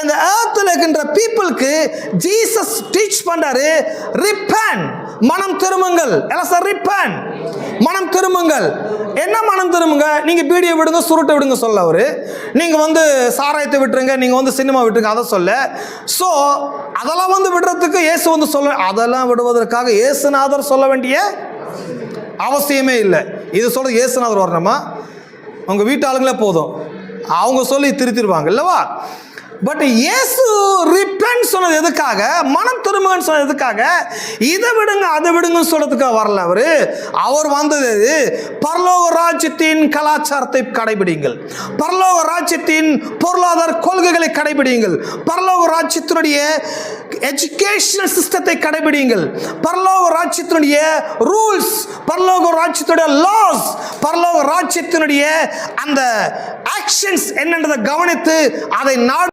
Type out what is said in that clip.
இந்த earthல இருக்கின்ற பீப்புளுக்கு ஜீசஸ் டீச் பண்றாரு, ரிப்பன், மனம் திரும்புங்கள். எல்லாம் சார் ரிப்பன், மனம் திரும்புங்கள். என்ன மனம் திரும்புங்க? நீங்க பீடியை விடுங்க, சுருட்டை விடுங்க சொல்ல அவரு. நீங்க சாராயத்தை விட்டுருங்க, நீங்க சினிமா விட்டுருங்க அதை சொல்ல. சோ அதெல்லாம் விடுறதுக்கு இயேசு சொல்ல, அதெல்லாம் விடுவதற்காக இயேசுநாதர் சொல்ல வேண்டிய அவசியமே இல்லை. இது சொல்ற இயேசுநாதர் வரணுமா? உங்க வீட்டு ஆளுங்களே போதும், அவங்க சொல்லி திருத்திடுவாங்க இல்லவா? பட் இயேசு ரிப்பென்ட் சொன்னது எதுக்காக? மனம் திரும்புங்கன்னு சொன்னது எதுக்காக? இதை விடுங்க அதை விடுங்கன்னு சொல்றதுக்காக வரல அவர் வந்தது பரலோக ராஜ்யத்தின் கலாச்சாரத்தை கடைபிடிங்கள், பரலோக ராஜ்யத்தின் பொருளாதார கொள்கைகளை கடைபிடிங்கள், பரலோக ராஜ்யத்தினுடைய எஜுகேஷனல் சிஸ்டத்தை கடைபிடிங்கள், பரலோக ராஜ்யத்தினுடைய ரூல்ஸ், பரலோக ராஜ்யத்தினுடைய லாஸ், பரலோக ராஜ்யத்தினுடைய அந்த ஆக்ஷன்ஸ் என்னன்றதை கவனித்து அதை நாடு